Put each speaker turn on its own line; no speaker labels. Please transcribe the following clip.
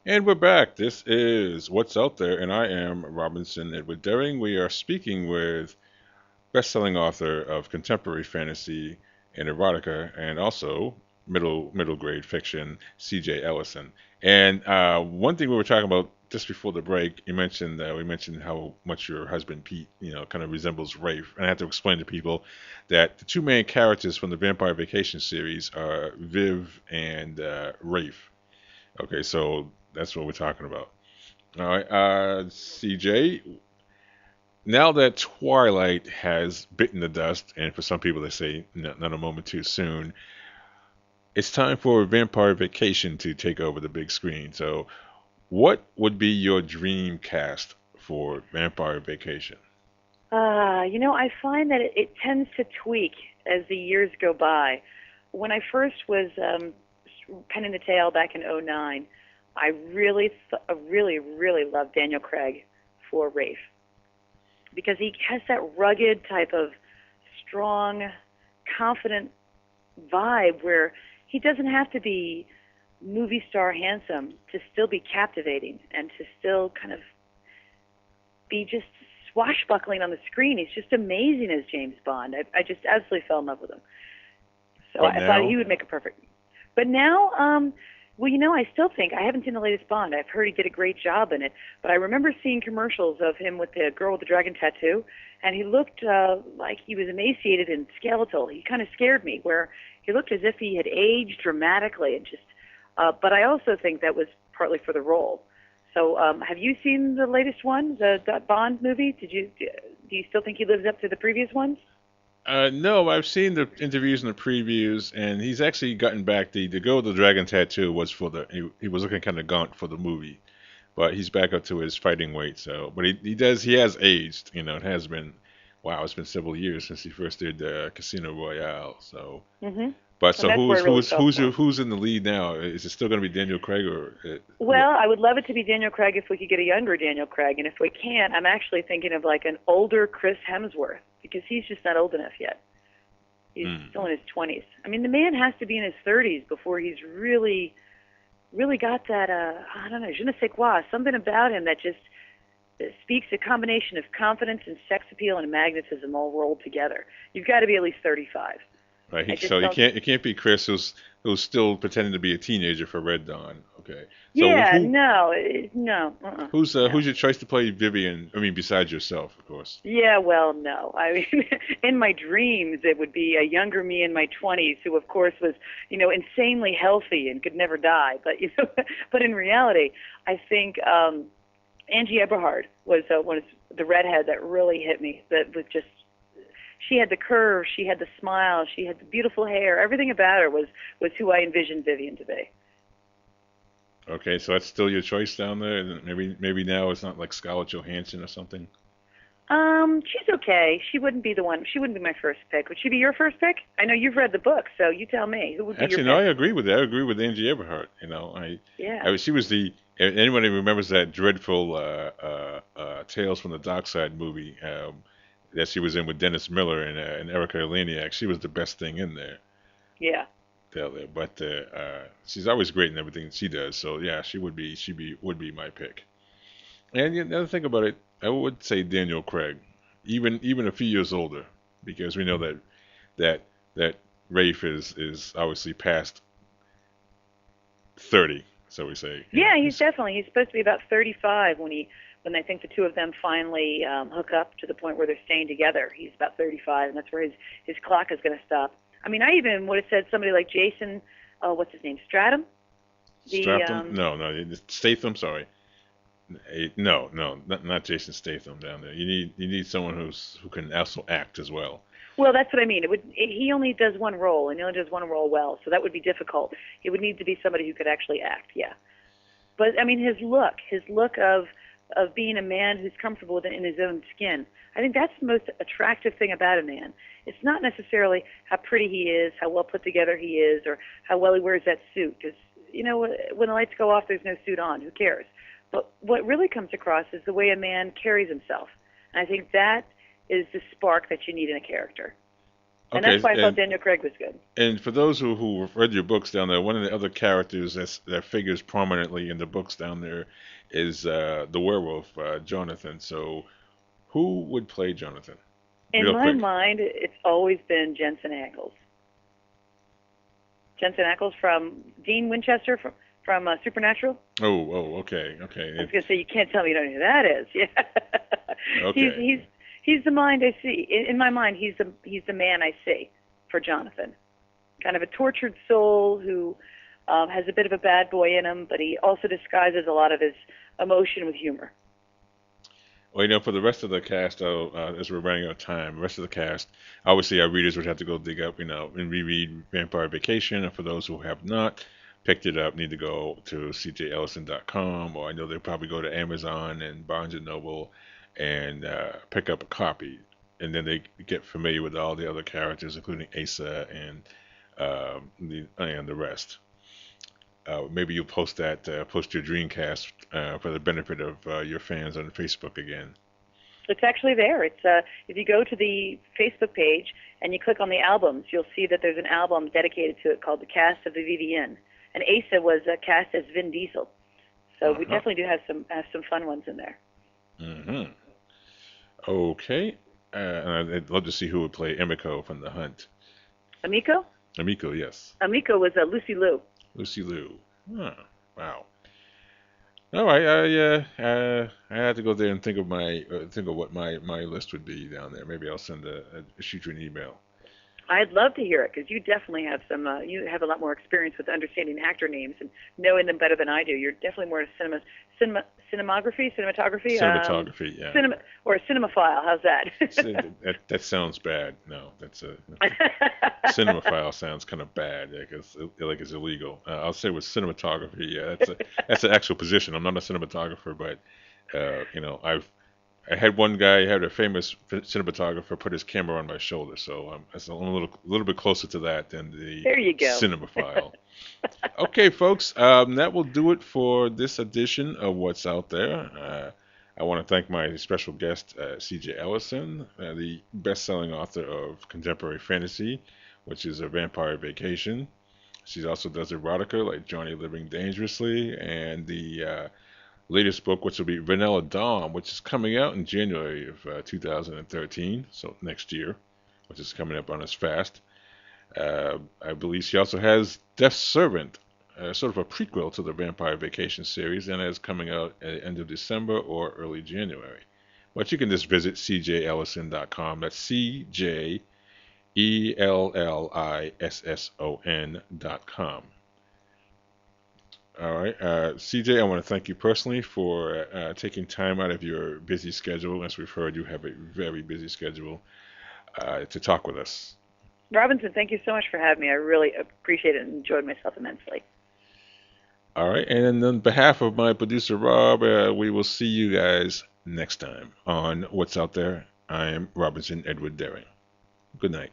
And we're back. This is What's Out There, and I am Robinson Edward Derring. We are speaking with best-selling author of contemporary fantasy and erotica, and also middle grade fiction, C.J. Ellison. And one thing we were talking about just before the break, you mentioned we mentioned how much your husband Pete, kind of resembles Rafe. And I have to explain to people that the two main characters from the Vampire Vacation series are Viv and Rafe. Okay, so that's what we're talking about. All right, CJ. Now that Twilight has bitten the dust, and for some people they say not a moment too soon, it's time for Vampire Vacation to take over the big screen. So, what would be your dream cast for Vampire Vacation?
I find that it tends to tweak as the years go by. When I first was penning the tale back in '09, I really loved Daniel Craig for Rafe because he has that rugged type of strong, confident vibe where he doesn't have to be movie star handsome to still be captivating and to still kind of be just swashbuckling on the screen. He's just amazing as James Bond. I just absolutely fell in love with him. So
But
I thought he
now,
would make a perfect. But now, well, I still think I haven't seen the latest Bond. I've heard he did a great job in it, but I remember seeing commercials of him with the girl with the dragon tattoo, and he looked like he was emaciated and skeletal. He kind of scared me, where he looked as if he had aged dramatically and just. But I also think that was partly for the role. So, have you seen the latest one, the Bond movie? Do you still think he lives up to the previous ones?
no, I've seen the interviews and the previews, and he's actually gotten back. The girl with the dragon tattoo was for he was looking kind of gaunt for the movie, but he's back up to his fighting weight. So, but he has aged. It has been, wow, it's been several years since he first did Casino Royale. So,
Hmm.
but
And
so
that's where I really fell for him.
who's in the lead now? Is it still going to be Daniel Craig or who?
Well, I would love it to be Daniel Craig if we could get a younger Daniel Craig, and if we can't, I'm actually thinking of like an older Chris Hemsworth because he's just not old enough yet. He's
Mm.
still in his 20s. I mean, the man has to be in his 30s before he's really got that I don't know, je ne sais quoi, something about him that just speaks a combination of confidence and sex appeal and magnetism all rolled together. You've got to be at least 35.
Right.
I
So
just don't.
it can't be Chris who's still pretending to be a teenager for Red Dawn. Okay. So
Yeah, no, no,
who's
no.
your choice to play Vivian? I mean, besides yourself, of course.
Yeah, well, no. I mean, in my dreams, it would be a younger me in my 20s, who, of course, was, insanely healthy and could never die. But but in reality, I think Angie Eberhard was one of the redhead that really hit me. That was just she had the curve, she had the smile, she had the beautiful hair. Everything about her was who I envisioned Vivian to be.
Okay, so that's still your choice down there. And maybe now it's not like Scarlett Johansson or something.
She's okay. She wouldn't be the one. She wouldn't be my first pick. Would she be your first pick? I know you've read the book, so you tell me. Who would be your
Actually, no, I
pick?
agree with that. I agree with Angie Eberhardt.
Yeah.
She was the anyone who remembers that dreadful Tales from the Dark Side movie that she was in with Dennis Miller and Erica Eleniak. She was the best thing in there.
Yeah.
There. But she's always great in everything she does. So yeah, she would be my pick. And the other thing about it, I would say Daniel Craig, even a few years older, because we know that that Rafe is obviously past 30. So we say,
Yeah, he's
he's
definitely. He's supposed to be about 35 when I think the two of them finally hook up to the point where they're staying together. He's about 35, and that's where his clock is going to stop. I mean, I even would have said somebody like Jason, what's his name, Stratham. The
Stratham. No, Statham. Sorry, no, not Jason Statham down there. You need someone who can also act as well.
Well, that's what I mean. He only does one role, and he only does one role well, so that would be difficult. It would need to be somebody who could actually act. Yeah. But I mean, his look of being a man who's comfortable in his own skin. I think that's the most attractive thing about a man. It's not necessarily how pretty he is, how well put together he is, or how well he wears that suit. Because when the lights go off, there's no suit on. Who cares? But what really comes across is the way a man carries himself. And I think that is the spark that you need in a character. And that's
Okay,
why I thought Daniel Craig was good.
and for those who have read your books down there, one of the other characters that figures prominently in the books down there is the werewolf, Jonathan. So who would play Jonathan?
In
Real
my
quick.
mind, it's always been Jensen Ackles. Jensen Ackles from Dean Winchester from Supernatural.
Okay, okay,
I was gonna say you can't tell me you don't know who that is. Yeah,
okay.
he's the mind I see. In my mind, he's the man I see for Jonathan. Kind of a tortured soul who has a bit of a bad boy in him, but he also disguises a lot of his emotion with humor.
Well, for the rest of the cast, though, as we're running out of time, the rest of the cast, obviously our readers would have to go dig up, and reread Vampire Vacation. And for those who have not picked it up, need to go to cjellison.com, or I know they'll probably go to Amazon and Barnes and Noble and pick up a copy. And then they get familiar with all the other characters, including Asa and the rest. Maybe you'll post your Dreamcast for the benefit of your fans on Facebook again.
It's actually there. It's if you go to the Facebook page and you click on the albums, you'll see that there's an album dedicated to it called "The Cast of the VVN," and Asa was cast as Vin Diesel. So we definitely do have some fun ones in there.
Mm-hmm. Okay. And I'd love to see who would play Emiko from The Hunt.
Amico?
Emiko, yes.
Amico was Lucy Liu.
Lucy Liu. Huh. Wow. All right. I had to go there and think of what my list would be down there. Maybe I'll shoot you an email.
I'd love to hear it because you definitely have you have a lot more experience with understanding actor names and knowing them better than I do. You're definitely more cinematography,
Yeah.
Or a cinemaphile. How's that?
That sounds bad. No, cinemaphile sounds kind of bad, like it's illegal. I'll say with cinematography, yeah, that's an actual position. I'm not a cinematographer, but I had one guy, had a famous cinematographer, put his camera on my shoulder, so I'm a little bit closer to that than the
there you go.
Cinemaphile. Okay, folks, that will do it for this edition of What's Out There. I want to thank my special guest, C.J. Ellison, the best-selling author of contemporary fantasy, which is A Vampire Vacation. She also does erotica like Johnny Living Dangerously, and the latest book, which will be Vanilla Dawn, which is coming out in January of 2013, so next year, which is coming up on us fast. I believe she also has Death's Servant, sort of a prequel to the Vampire Vacation series, and is coming out at the end of December or early January. But you can just visit cjellison.com. That's CJELLISSON.com. All right. CJ, I want to thank you personally for taking time out of your busy schedule. As we've heard, you have a very busy schedule to talk with us.
Robinson, thank you so much for having me. I really appreciate it and enjoyed myself immensely.
All right. And on behalf of my producer, Rob, we will see you guys next time on What's Out There. I am Robinson Edward Daring. Good night.